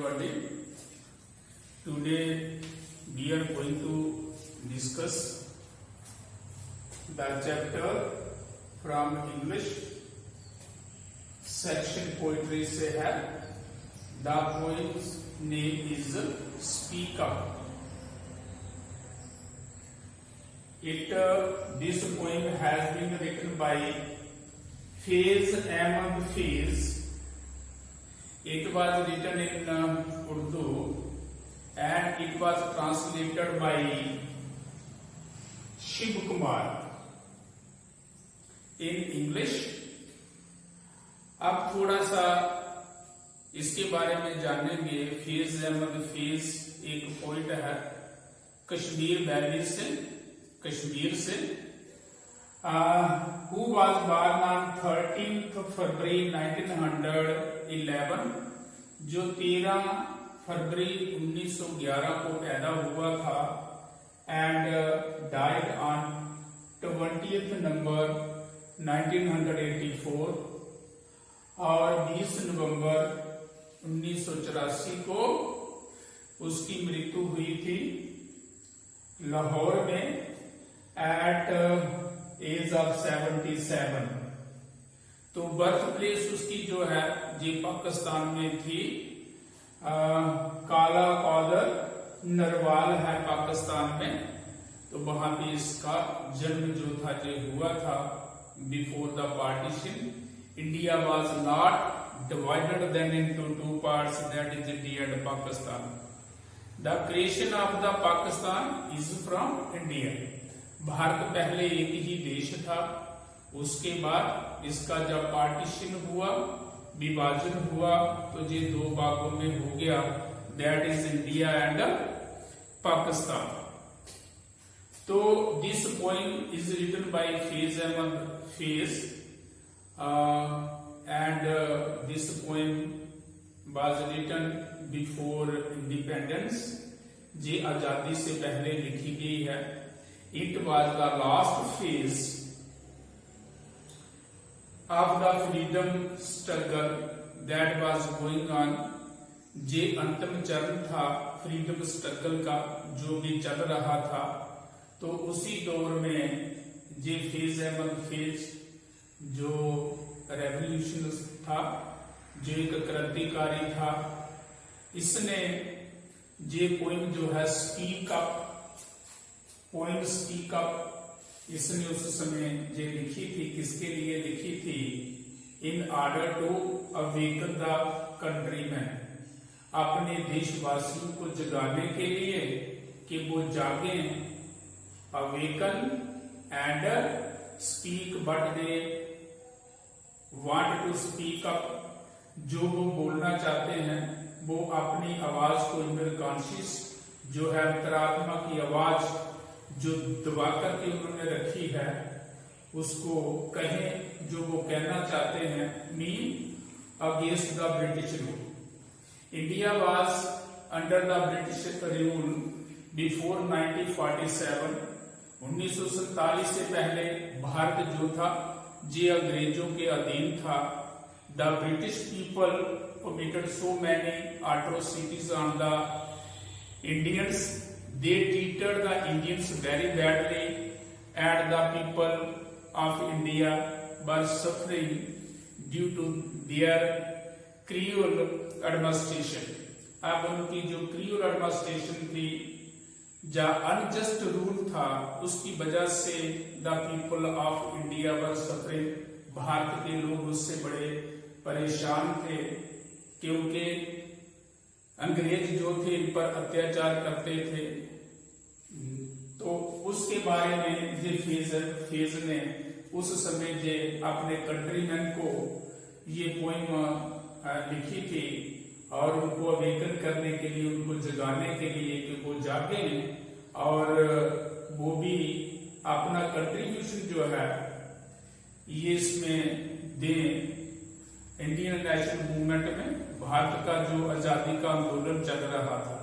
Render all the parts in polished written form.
everybody. Today we are going to discuss the chapter from English section poetry से है. The poem's name is Speak Up. This poem has been written by Faiz Ahmad Faiz. It was written in Urdu and it was translated by Shiv Kumar in English. अब थोड़ा सा इसके बारे में जानेंगे. फैज अहमद फैज एक पोइट है कश्मीर वैली से, कश्मीर से. Who was born on 13th February 1911, जो 13 फरवरी 1911 को पैदा हुआ था, and died on 20th November 1984, और 20 नवंबर 1984 को उसकी मृत्यु हुई थी लाहौर में एट एज ऑफ 77. तो बर्थ प्लेस उसकी जो है ये पाकिस्तान में थी. काला कौदर नरवाल है पाकिस्तान में. तो वहां पे इसका जन्म जो था ये हुआ था before the partition. India was not divided then into two parts, that is India and Pakistan. The creation of the Pakistan is from India. Bharat पहले एक ही देश था, उसके बाद इसका जब पार्टीशन हुआ, विभाजन हुआ, तो ये दो भागों में हो गया, that is India and Pakistan. तो this poem is written by Faiz Ahmed Faiz and this poem was written before independence. ये आजादी से पहले लिखी गई है. It was the last phase of the freedom struggle that was going on. ये अंतिम चरण था फ्रीडम स्ट्रगल का जो भी चल रहा था. तो उसी दौर में ये फैज अहमद फैज जो रेवोल्यूशन था, जो एक क्रांतिकारी था, इसने ये पोइम जो है speak up, poem speak up, इसने उस समय ये लिखी थी. किसके लिए लिखी थी? In order to awaken the countryman, अपने देशवासियों को जगाने के लिए कि वो जागे. Awaken and speak but they want to speak up. जो वो बोलना चाहते हैं वो अपनी आवाज को, इनर कॉन्शियस जो है अंतरात्मा की आवाज जो दबा करके उन्होंने रखी है, उसको कहें जो वो कहना चाहते हैं. Mean against the British rule. India was under the British rule before 1947. 1947 से पहले भारत जो था ये अंग्रेजों के अधीन था. The British people committed so many atrocities on the Indians. They treated the Indians very badly and the people of India were suffering due to their cruel administration. अब उनकी जो cruel administration थी, जो unjust rule था, उसकी वजह से the people of India were suffering. Bharat के लोग उससे बड़े परेशान थे क्योंकि अंग्रेज जो थे इन पर अत्याचार करते थे. तो उसके बारे में ये फैज ने उस समय जे अपने कंट्रीमैन को ये पोइम लिखी थी और उनको अवेकन करने के लिए, उनको जगाने के लिए कि वो जागे और वो भी अपना कंट्रीब्यूशन जो है ये इसमें दें इंडियन नेशनल मूवमेंट में. भारत का जो आजादी का आंदोलन चल रहा था,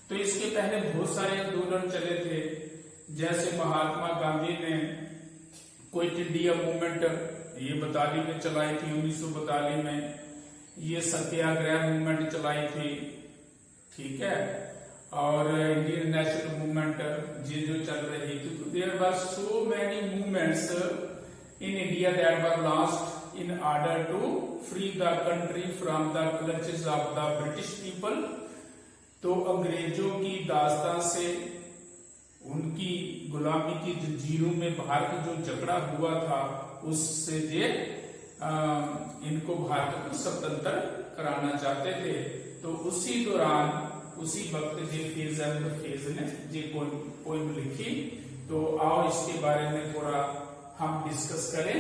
तो इसके पहले बहुत सारे आंदोलन चले थे. जैसे महात्मा गांधी ने क्विट इंडिया मूवमेंट ये 42 में चलाई थी, 1942 में. ये सत्याग्रह मूवमेंट चलाई थी, ठीक है, और इंडियन नेशनल मूवमेंट ये जो चल रही थी। तो there were so many movements in India that were launched in order to free the country from the clutches of the British people. तो अंग्रेजों की दास्तां से, उनकी गुलामी की जंजीरों में भारत जो जकड़ा हुआ था, उससे ये इनको भारत को स्वतंत्र कराना चाहते थे। तो उसी दौरान, उसी वक्त ये फेज ने ये पोइम लिखी। तो आओ इसके बारे में थोड़ा हम डिस्कस करें।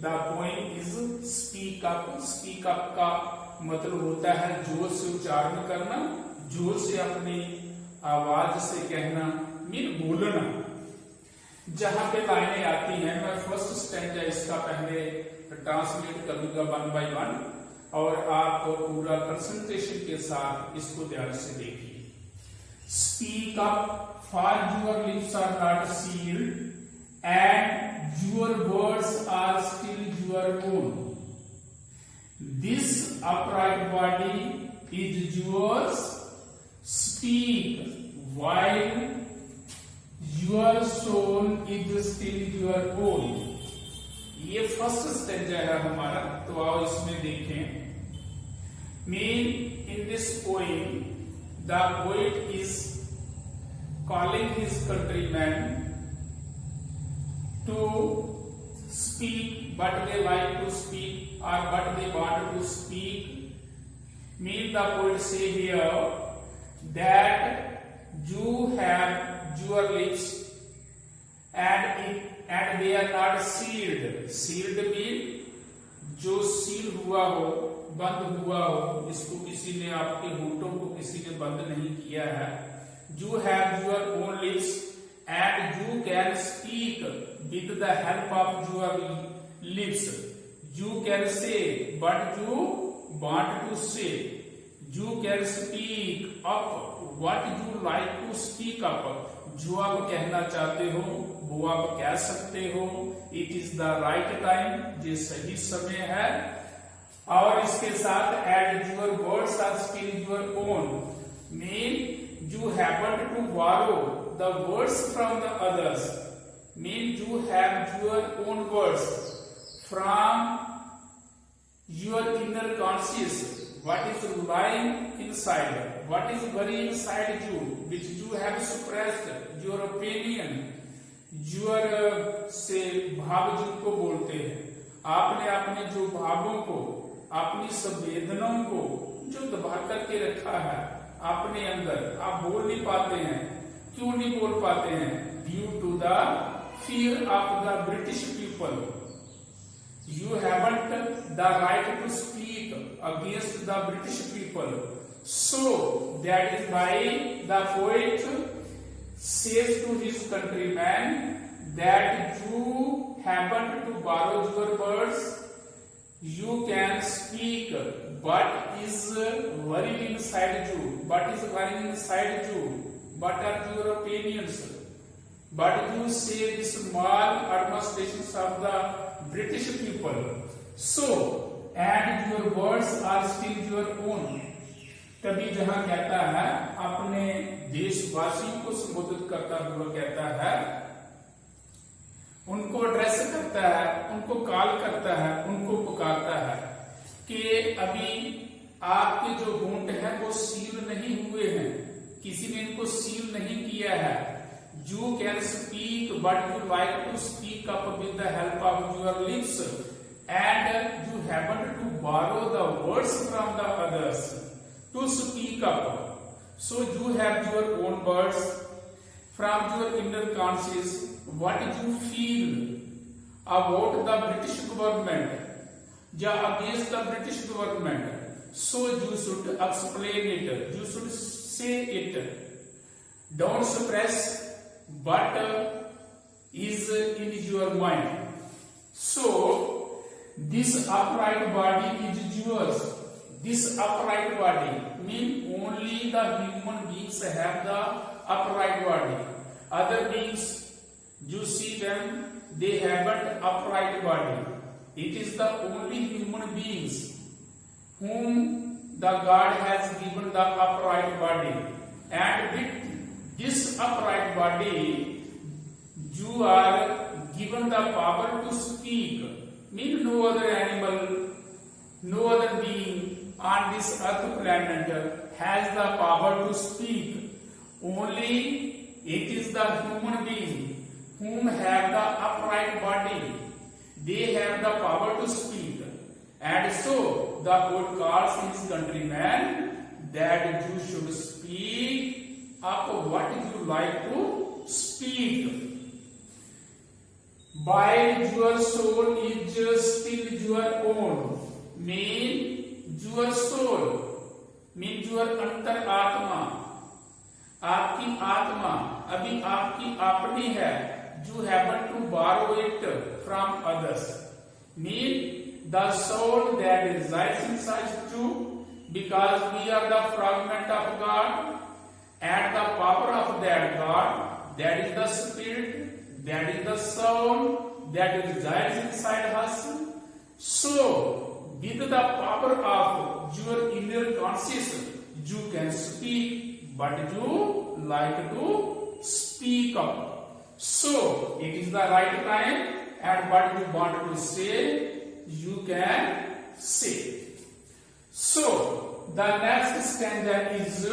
The poem is speak up. Speak up का मतलब होता है जोर से उच्चारण करना, जोर से अपनी आवाज से कहना, मीन बोलना। जहां पे लाइनें आती हैं, मैं फर्स्ट स्टैंजा इसका पहले ट्रांसलेट करूंगा 1 by 1 और आप पूरा कंसंट्रेशन के साथ इसको ध्यान से देखिए। Speak up, for your lips are not sealed and your words are still your own. This upright body is yours, speak while your soul is still your own। ये फर्स्ट स्टेंजा है हमारा। तो आओ इसमें देखें। Mean in this poem the poet is calling his countryman to speak but they like to speak और but they want to speak. Mean the poet से here that you have your lips and they are not sealed। sealed mean जो seal हुआ हो, बंद हुआ हो, इसको किसी ने, आपके होठों को किसी ने बंद नहीं किया है। You have your own lips and you can speak with the help of your lips। You can say what you want to say। You can speak up what you like to speak up। जो आप कहना चाहते हो वो आप कह सकते हो। It is the right time, ये सही समय है। और इसके साथ add your words are still your own, mean you happen to borrow the words from the others, mean you have your own words from your inner conscious, what is lying inside, what is very inside you, which you have suppressed, your opinion, your से भाव जिनको बोलते हैं, आपने अपने जो भावों को, अपनी संवेदनाओं को जो दबा करके रखा है अपने अंदर, आप बोल नहीं पाते हैं। क्यों नहीं बोल पाते हैं? Due to the fear of the British people. You haven't the right to speak against the British people. So that is why the poet says to his countrymen that you happen to borrow your words, you can speak what is worrying inside you, what is worrying inside you, what are your opinions, but you say this small administrations of the British people, so and your words are still your own। तभी जहां कहता है अपने देशवासियों को संबोधित करता हुआ कहता है, उनको एड्रेस करता है, उनको कॉल करता है, उनको पुकारता है कि अभी आपके जो होंठ है वो सील नहीं हुए हैं, किसी ने इनको सील नहीं किया है। You can speak what you like to speak up with the help of your lips, and you happen to borrow the words from the others to speak up. So you have your own words from your inner conscience, what you feel about the British government, या against the British government. So you should explain it, you should say it. Don't suppress what is in your mind. So this upright body is yours. This upright body means only the human beings have the upright body. Other beings, you see them, they haven't upright body. It is the only human beings whom the God has given the upright body, and with this upright body you are given the power to speak. Mean no other animal, no other being on this earth planet has the power to speak. Only it is the human being whom have the upright body. They have the power to speak. And so the poet calls his countrymen that you should speak up what you like to speak. While your soul is still your own, mean your soul, mean your अंतर आत्मा, आपकी आत्मा अभी आपकी अपनी है. You happen to borrow it from others. Mean the soul that resides inside you, because we are the fragment of God, and the power of that God, that is the spirit, that is the soul that resides inside us. So with the power of your inner consciousness, you can speak, but you like to speak up. So it is the right time, and what you want to say, you can say. So the next stanza is,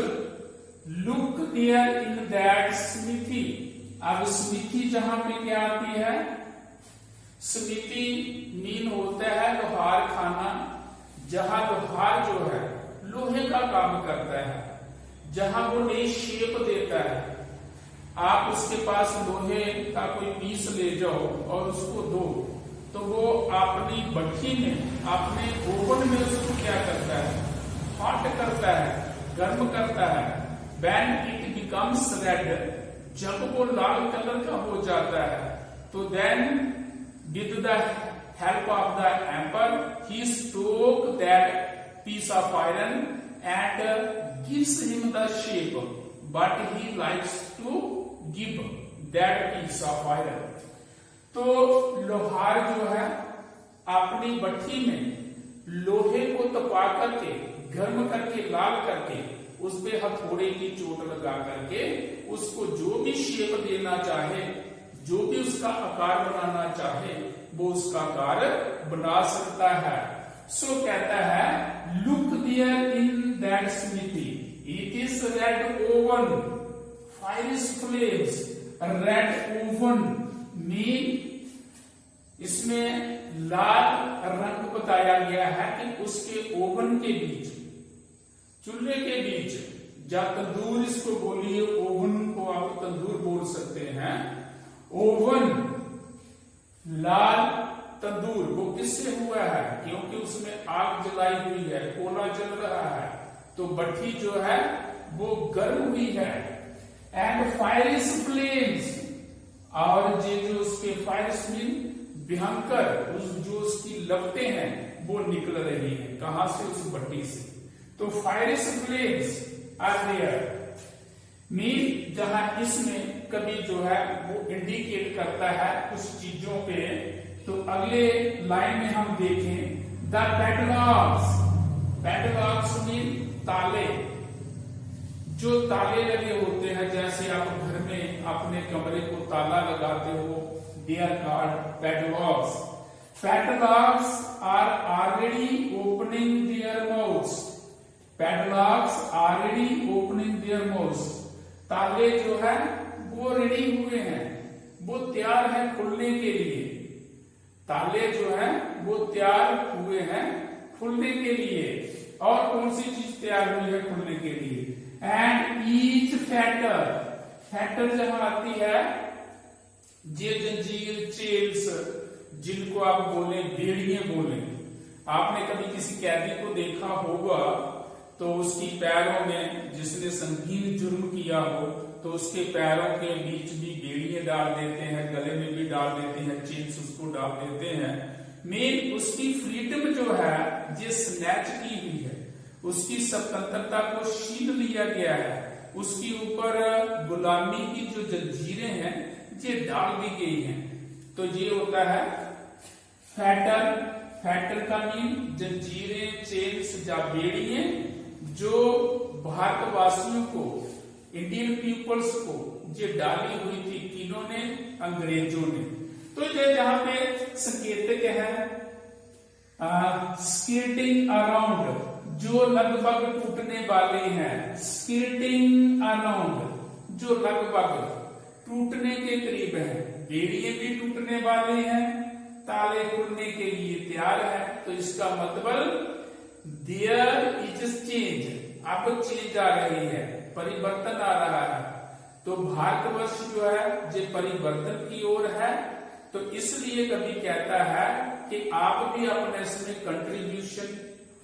look there in that smithy. अब smithy जहां पे क्या आती है? Smithy mean होता है लोहार खाना, जहां लोहार जो है लोहे का काम करता है, जहां वो नई शेप देता है. आप उसके पास लोहे का कोई पीस ले जाओ और उसको दो, तो वो अपनी भट्ठी में, अपने ओवन में उसको क्या करता है? हॉट करता है, गर्म करता है. When it becomes red, जब वो लाल कलर का हो जाता है, तो then with the help of the emperor he struck that piece of iron and gives him the shape, but he likes to give that piece of iron. तो लोहार जो है अपनी भट्ठी में लोहे को तपा करके, गर्म करके, लाल करके, उस पे हथौड़े की चोट लगा करके उसको जो भी शेप देना चाहे, जो भी उसका आकार बनाना चाहे, वो उसका आकार बना सकता है. सो कहता है, look there in that smithy, it is red oven, fiery flames. Red oven mean इसमें लाल रंग बताया गया है कि उसके ओवन के बीच, चूल्हे के बीच, या तंदूर इसको बोलिए, ओवन को आप तंदूर बोल सकते हैं. ओवन, लाल तंदूर, वो किससे हुआ है? क्योंकि उसमें आग जलाई हुई है, कोला जल रहा है, तो भट्ठी जो है वो गर्म हुई है. एंड फायरिश फ्लेम्स, और ये जो उसके फायरिश मीन भयंकर, जो उसकी लपटें हैं वो निकल रही है. कहां से? उस भट्टी से. तो फायरिश फ्लेम्स आर देयर मीन, जहां इसमें कभी जो है वो इंडिकेट करता है कुछ चीजों पे. तो अगले लाइन में हम देखें, द पैडलॉक्स. पैडलॉक्स मीन ताले, जो ताले लगे होते हैं, जैसे आप घर में अपने कमरे को ताला लगाते हो, they are called padlocks. Padlocks are already opening their mouths. Padlocks already opening their mouths. ताले जो है वो रेडी हुए हैं, वो तैयार है खुलने के लिए. ताले जो है वो तैयार हुए हैं खुलने के लिए. और कौन सी चीज तैयार हुई है खुलने के लिए? एंड ईच फैटर, फैटर जहां आती है, ये जंजीर, चेल्स, जिनको आप बोले बेड़िए बोले. आपने कभी किसी कैदी को देखा होगा तो उसकी पैरों में, जिसने संगीन जुर्म किया हो, तो उसके पैरों के बीच भी बेड़िए डाल देते हैं, गले में भी डाल देते हैं, चेन्स उसको डाल देते हैं. मेन उसकी फ्रीडम जो है ये स्नैच की हुई है, उसकी स्वतंत्रता को छीन लिया गया है. उसके ऊपर गुलामी की जो जंजीरें हैं ये डाल दी गई हैं. तो ये होता है फैटर. फैटर का मीन जंजीरें, चेन्स, या बेड़ियां जो भारतवासियों को, इंडियन पीपल्स को जो डाली हुई थी, किन्होंने? अंग्रेजों ने। तो ये जहां पे संकेतक है स्किर्टिंग अराउंड, जो लगभग टूटने वाले हैं, स्किर्टिंग अराउंड जो लगभग टूटने के करीब है, बेड़ियां भी टूटने वाले हैं, ताले खुलने के लिए तैयार है। तो इसका मतलब देयर इज चेंज, अब चेंज आ रही है, परिवर्तन आ रहा है। तो भारतवर्ष जो है ये परिवर्तन की ओर है। तो इसलिए कभी कहता है कि आप भी अपने इसमें कंट्रीब्यूशन,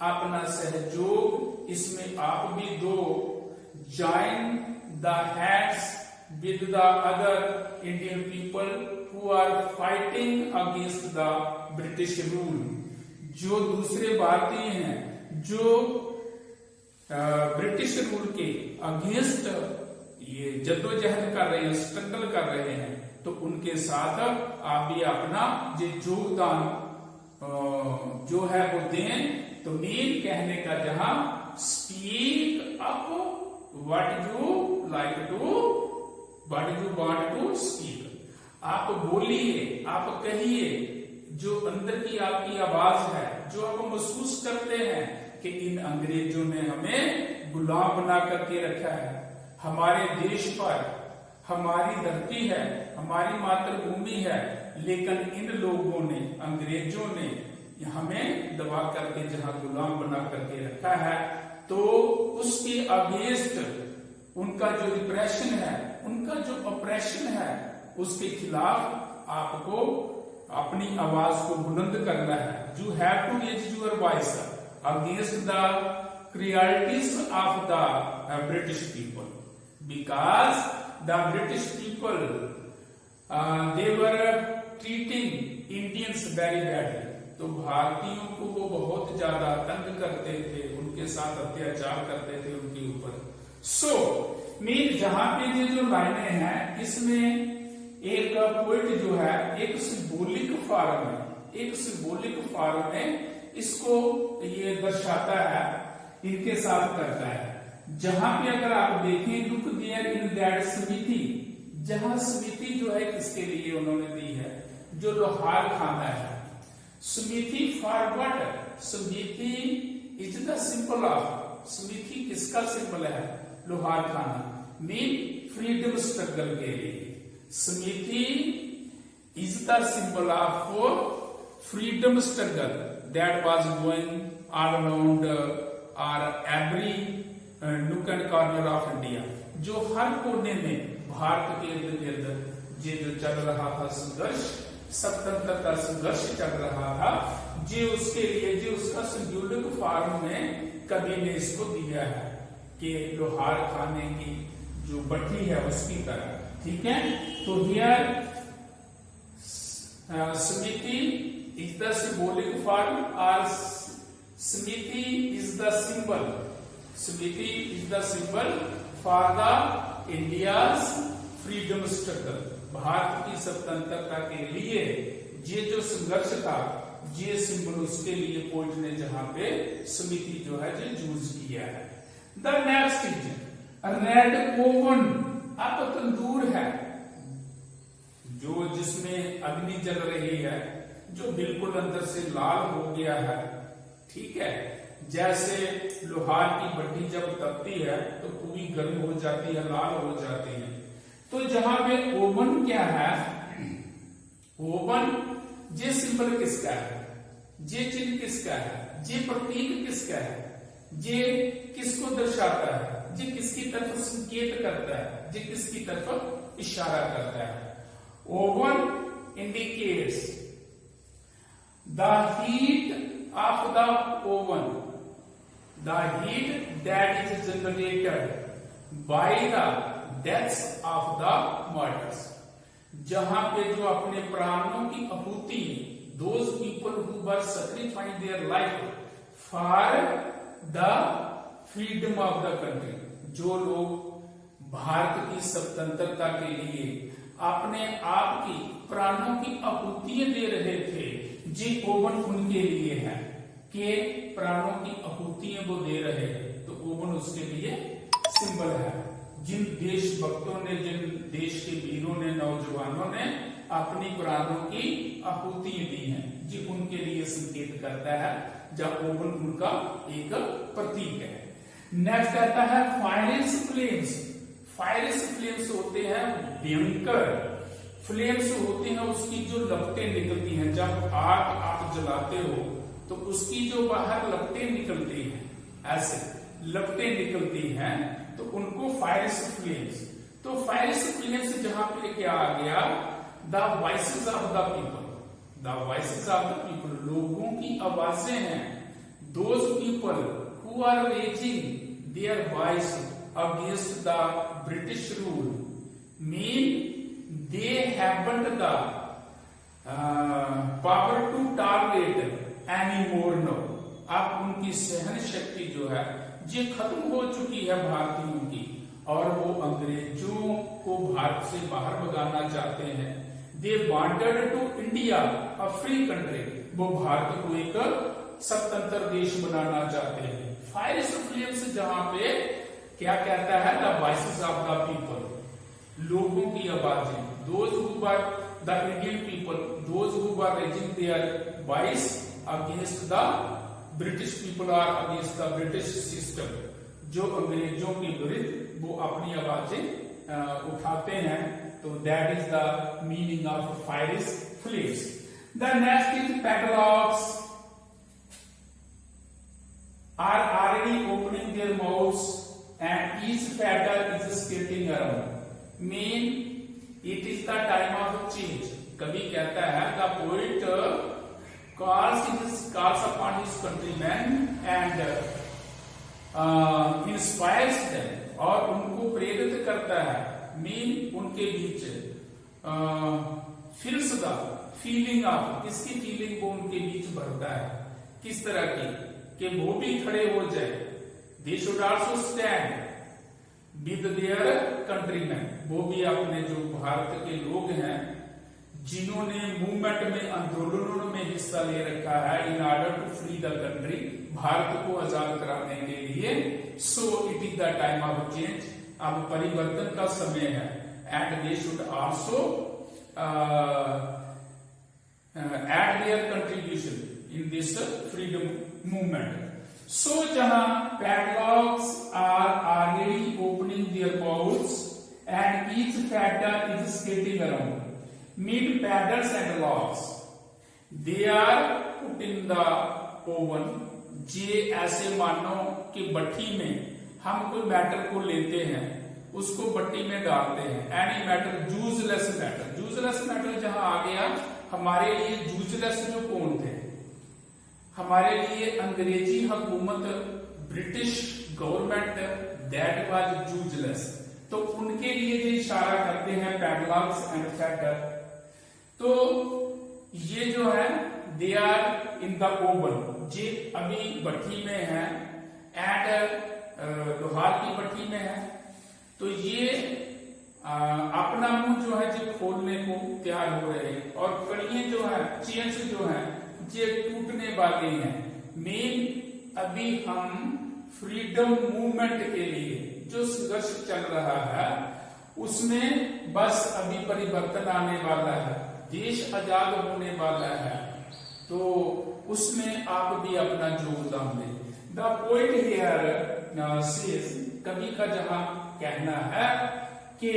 अपना सहयोग इसमें आप भी दो। Join the hands with the other Indian people who are fighting against the British rule, जो दूसरे भारतीय हैं जो ब्रिटिश रूल के अगेंस्ट ये जद्दोजहद कर रहे हैं, स्ट्रगल कर रहे हैं, तो उनके साथ आप भी अपना ये योगदान जो है वो दें। तो मेन कहने का जहां speak up what you like to, what you want to speak, आप बोलिए, आप कहिए जो अंदर की आपकी आवाज है, जो आप महसूस करते हैं कि इन अंग्रेजों ने हमें गुलाम बना करके रखा है, हमारे देश पर हमारी धरती है, हमारी मातृभूमि है, लेकिन इन लोगों ने, अंग्रेजों ने हमें दबा करके जहां गुलाम बना करके रखा है। तो उसके अगेंस्ट उनका जो रिप्रेशन है, उनका जो ऑपरेशन है, उसके खिलाफ आपको अपनी आवाज को बुलंद करना है। You have to raise your voice against the cruelties of the British people, because the British people they were treating Indians very badly. तो भारतीयों को वो बहुत ज्यादा तंग करते थे, उनके साथ अत्याचार करते थे उनके ऊपर। सो मीन जहां पे ये जो लाइनें हैं, इसमें एक पोइट जो है एक सिंबॉलिक फॉर्म है, एक सिंबॉलिक फॉर्म में इसको ये दर्शाता है, इनके साथ करता है। जहां पे अगर आप देखें look there in that smithy, जहां स्मिथी जो है किसके लिए उन्होंने दी है? जो लोहार खाना है। Smithy for what? Smithy is the symbol of, smithy किसका सिंबल है? लोहार खाना, मीन फ्रीडम स्ट्रगल के लिए। Smithy is the symbol of freedom struggle that was going all around और every nook and corner of India, जो हर कोने में भारत के इर्द गिर्द ये जो चल रहा था संघर्ष, स्वतंत्रता संघर्ष चल रहा था, जो उसके लिए जो उसका सिंबॉलिक फॉर्म में कवि ने इसको दिया है कि लोहार खाने की जो भट्टी है उसकी तरह। ठीक है, तो here smithy is the symbolic form और smithy is the symbol, smithy is the symbol for the India's freedom struggle, भारत की स्वतंत्रता के लिए ये जो संघर्ष था, ये सिंबल उसके लिए पोइट ने जहां पे स्मिथी जो है ये यूज किया है। The next is red oven, अब तंदूर है जो जिसमें अग्नि जल रही है, जो बिल्कुल अंदर से लाल हो गया है। ठीक है, जैसे लोहार की भट्टी जब तपती है तो पूरी गर्म हो जाती है, लाल हो जाती है। तो जहां पे ओवन क्या है? ओवन ये सिंबल किसका है? ये चिन्ह किसका है? ये प्रतीक किसका है? ये किसको दर्शाता है? ये किसकी तरफ संकेत करता है? ये किसकी तरफ इशारा करता है? Oven indicates the heat of the oven, the heat that is generated by the deaths of the martyrs, जहां पे जो अपने प्राणों की आहुति, those people who were sacrificing their life for the freedom of the country, जो लोग भारत की स्वतंत्रता के लिए अपने आप की प्राणों की आहुतियां दे रहे थे, जी ओवन उनके लिए है कि प्राणों की आहुतियां को दे रहे हैं, तो ओवन उसके लिए सिंबल है। जिन देशभक्तों ने, जिन देश के वीरों ने, नौजवानों ने अपनी प्राणों की आहुति दी है, जी उनके लिए संकेत करता है, जब ओवन उनका एक प्रतीक है। नेक्स्ट आता है फायरिंग फ्लेम्स। फायरिंग फ्लेम्स होते हैं भयंकर फ्लेम्स होते हैं, उसकी जो लपटें निकलती हैं, जब आग आप जलाते हो तो उसकी जो बाहर लपटें निकलती हैं, ऐसे लपटें निकलती हैं, तो उनको फायरिंग फ्लेम्स। तो फायरिंग फ्लेम्स जहां पे क्या आ गया, the voices of the people, the voices of the people, लोगों की आवाजें हैं। Those people who are raising their voice against the British rule mean they haven't the power to tolerate anymore now। अब उनकी सहन शक्ति जो है ये खत्म हो चुकी है भारतीयों की, और वो अंग्रेजों को भारत से बाहर भगाना चाहते हैं। They wanted to India a free country, वो भारत को एक स्वतंत्र देश बनाना चाहते हैं। फायर फ्लेम्स जहां पे क्या कहता है, the voices of the people, लोगों की आवाजें, those who were the Indian people, those who were raising their voice against the British people or against the British system, जो अंग्रेजों के विरुद्ध वो अपनी आवाजें उठाते हैं, तो that is the meaning of fires flames। The next is padlocks are already opening their mouths and each paddle is skating around, mean it is the time of change। कवि कहता है, the poet calls upon his countrymen and inspires them, और उनको प्रेरित करता है, mean उनके बीच feels the feeling of, किसकी फीलिंग को उनके बीच भरता है, किस तरह की, कि वो भी खड़े हो जाए। They should also stand with their countrymen, वो भी अपने जो भारत के लोग हैं जिन्होंने मूवमेंट में, आंदोलनों में हिस्सा ले रखा है, in order to free the country, Bharat को आजाद कराने के लिए। So it is the time of change, अब परिवर्तन का समय है। And they should also add their contribution in this freedom movement. So जहां padlocks are already opening their mouths and each paddle is skating around, mean paddles and locks they are put in the oven। जे ऐसे मानो कि भट्टी में हम कोई matter को लेते हैं, उसको भट्टी में डालते हैं। Any matter, useless matter, useless matter जहां आ गया, हमारे लिए यूजलेस जो कौन थे, हमारे लिए अंग्रेजी हुकूमत, British government, that was useless, तो उनके लिए जो इशारा करते हैं पैडलॉक्स एंड फैक्टर। तो ये जो है they are in the oven, जे अभी भट्टी में है, एंड लोहार की भट्टी में है, तो ये अपना मुंह जो है जो खोलने को तैयार हो रहे हैं, और कड़ियां जो है, चेन्स जो है ये टूटने वाली हैं। मेन अभी हम फ्रीडम मूवमेंट के लिए जो संघर्ष चल रहा है उसमें बस अभी परिवर्तन आने वाला है, देश आजाद होने वाला है, तो उसमें आप भी अपना योगदान दें। द पोइट हियर सेज, कवि का जहां कहना है कि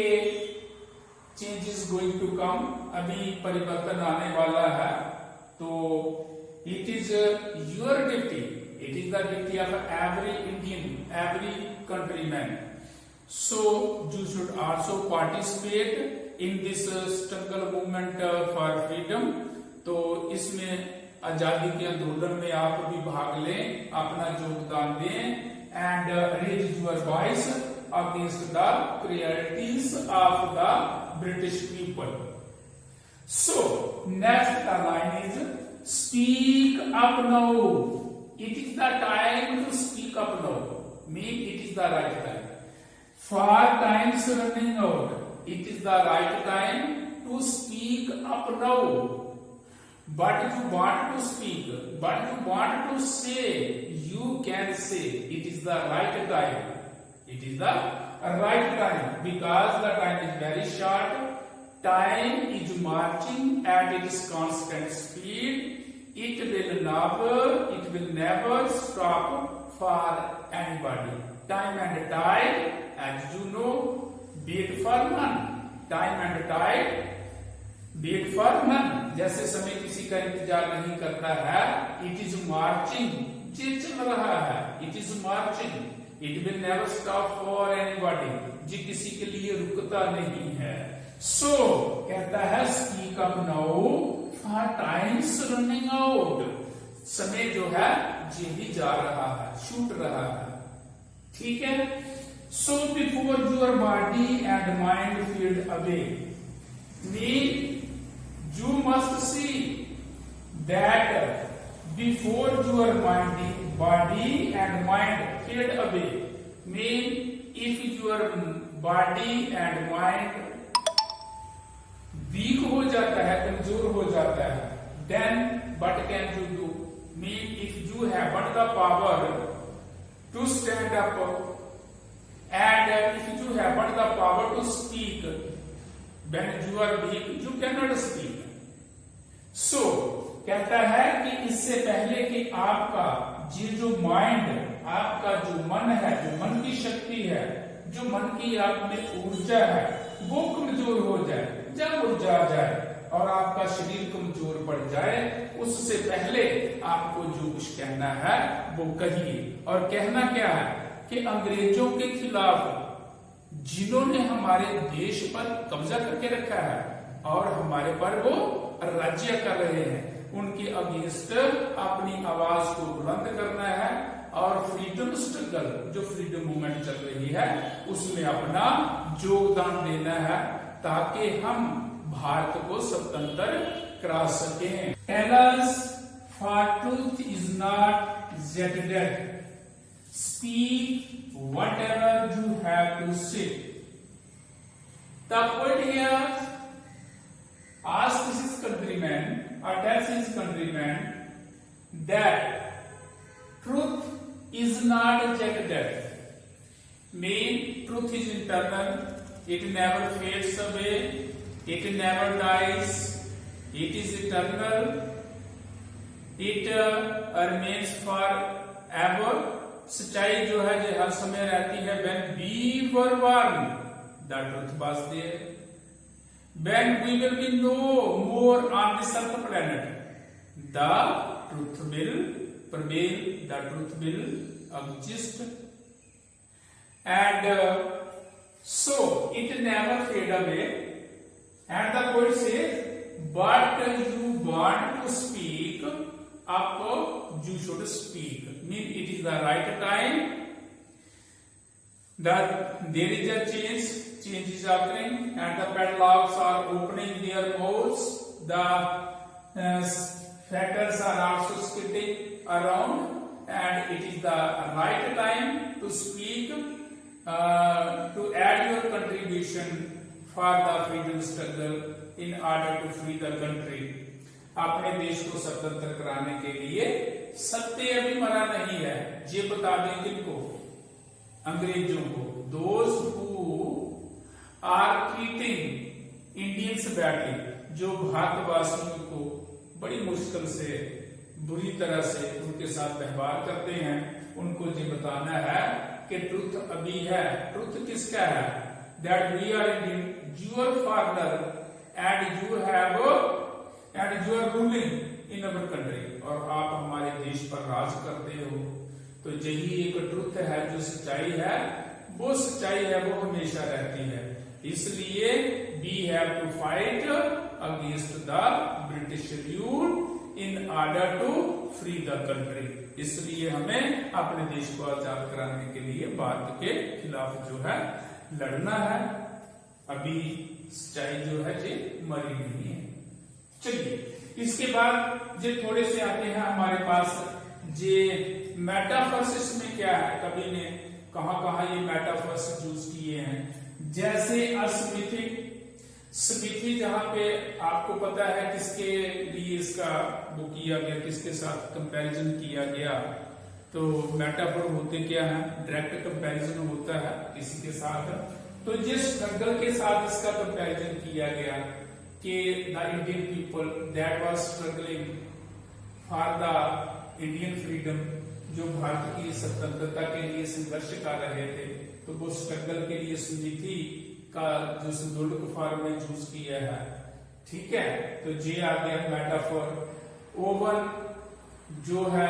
change is going to come, अभी परिवर्तन आने वाला है, तो it is your duty, it is the duty of every Indian, every countryman, so you should also participate in this struggle movement for freedom। तो इसमें आजादी के आंदोलन में आप भी भाग लें, अपना योगदान दें, and raise your voice against the cruelties of the British people। So next line is speak up now, it is the time to speak up now, mean it is the right time, for times running out, it is the right time to speak up now, but you want to speak, but you want to say, you can say it is the right time. It is the right time because the time is very short. Time is marching at its constant speed. It will never stop for anybody. Time and tide, as you know, wait for none. Time and tide, wait for none. जैसे समय किसी का इंतजार नहीं करता है. It is marching, ये चल रहा है. It is marching. It will never stop for anybody. जी किसी के लिए रुकता नहीं है. So कहता है speak up now, for time's running out. समय जो है ये ही जा रहा है, छूट रहा है. ठीक है. So before your body and mind fade away, you must see that before your body and mind fade away. If your body and mind weak हो जाता है, कमजोर हो जाता है, then what can you do? If you haven't the power to stand up and if you haven't the power to speak, when you are weak, you cannot speak. So कहता है कि इससे पहले कि आपका ये जो माइंड, आपका जो मन है, जो मन की शक्ति है, जो मन की आप में ऊर्जा है, वो कमजोर हो जाए, जब ऊर्जा आ जाए और आपका शरीर कमजोर पड़ जाए, उससे पहले आपको जो कुछ कहना है वो कहिए. और कहना क्या है कि अंग्रेजों के खिलाफ जिन्होंने हमारे देश पर कब्जा करके रखा है और हमारे पर वो राज्य कर रहे हैं, उनके अगेंस्ट अपनी आवाज को बुलंद करना है और फ्रीडम स्ट्रगल, जो फ्रीडम मूवमेंट चल रही है, उसमें अपना योगदान देना है ताकि हम भारत को स्वतंत्र करा सकें. Tell us, for truth is not yet dead. Speak whatever you have to say. The poet here asks his countrymen, or tells his countrymen, that truth is not yet dead. Truth is internal. It never fades away. It never dies. It is eternal. It remains forever. सच्चाई जो है ये हर समय रहती है. When we were born, the truth was there. When we will be no more on this earth planet, the truth will prevail. The truth will exist, and so it never fade away. And the poet says, but you want to speak up, you should speak. It is the right time. That there is a change is occurring, and the padlocks are opening their mouths. The fetters are also skipping around, and it is the right time to speak, to add your contribution for the freedom struggle in order to free the country. अपने देश को स्वतंत्र कराने के लिए सत्य अभी मरा नहीं है. ये बता दें किनको? अंग्रेजों को. Those who are treating Indians badly, जो भारतवासियों को बड़ी मुश्किल से, बुरी तरह से उनके साथ व्यवहार करते हैं, उनको ये बताना है कि ट्रुथ अभी है. ट्रुथ किसका है? That we are Indian, your father, and you are ruling in our country, और आप हमारे देश पर राज करते हो. तो यही एक ट्रुथ है, जो सच्चाई है, वो सच्चाई है, वो हमेशा रहती है. इसलिए we have to fight against the British rule in order to free the country. इसलिए हमें अपने देश को आजाद कराने के लिए भारत के खिलाफ जो है लड़ना है. अभी सच्चाई जो है ये मरी नहीं है. चलिए इसके बाद जो थोड़े से आते हैं हमारे पास जे मेटाफर्स. इसमें क्या है, कवि ने कहां ये मेटाफर्स यूज किए हैं. जैसे स्मिथी, जहां पे आपको पता है किसके लिए इसका वो किया गया, किसके साथ कंपैरिजन किया गया. तो मेटाफोर होते क्या है, डायरेक्ट कंपैरिजन होता है किसी के साथ। तो जिस स्ट्रगल के साथ इसका कंपैरिजन किया गया कि the Indian people that was struggling for the Indian freedom, जो भारत की स्वतंत्रता के लिए संघर्ष कर रहे थे, तो वो स्ट्रगल के लिए स्मृति का जो सिंबॉलिक फॉर्म में यूज किया है। ठीक है, तो ये आ गया मेटाफोर। ओवन जो है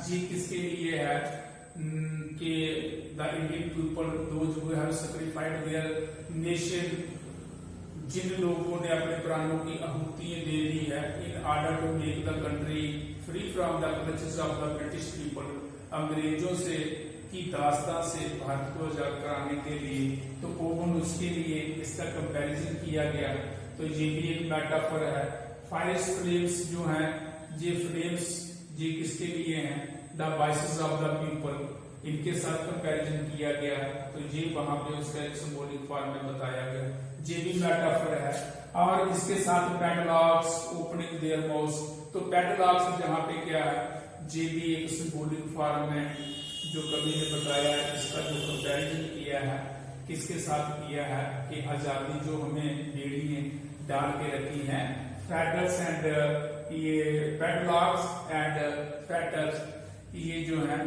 ये किसके लिए है कि the Indian people those who have sacrificed their nation, जिन लोगों ने अपने प्राणों की आहुतियां दे दी है in order to make the country free from the clutches of the British people, अंग्रेजों से की दास्तां से भारत को आजाद कराने के लिए। तो ओवन उसके लिए इसका कंपैरिजन किया गया। तो ये भी एक मेटाफर है। फायर फ्लेम्स जो हैं, ये फ्लेम्स ये किसके लिए हैं, the voices of the people, इनके साथ कंपैरिजन किया गया। तो ये वहां पे उसका एक सिंबॉलिक फॉर्म में बताया गया, ये भी मेटाफर है। और इसके साथ पैडलॉक्स ओपनिंग देयर माउथ्स, तो पैडलॉक्स जहां पे क्या है, ये भी एक सिंबॉलिक फॉर्म है जो कवि ने बताया है। इसका जो कंपैरिजन किया है किसके साथ किया है कि आजादी जो हमें बेड़ियां डाल के रखी हैं, फेडर्स एंड ये पैडलॉक्स एंड फेटर्स, ये जो है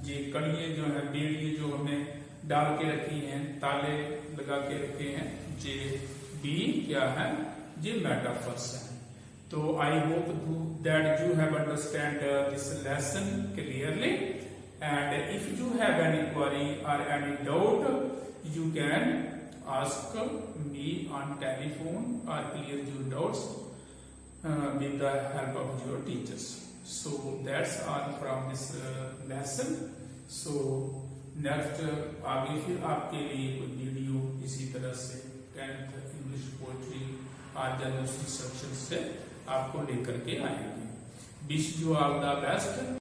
ये कड़ियां जो है बेड़ियां जो हमें डाल के रखी हैं, ताले लगा के रखे हैं, ये भी क्या है, ये मेटाफर्स है। तो I hope that you have understand this lesson clearly, and if you have any query or any doubt, you can ask me on telephone or clear your doubts with the help of your teachers. So that's all from this lesson. So next आगे फिर आपके लिए कोई video इसी तरह से 10th English poetry और general instruction से आपको लेकर के आएंगे। Wish you all the best.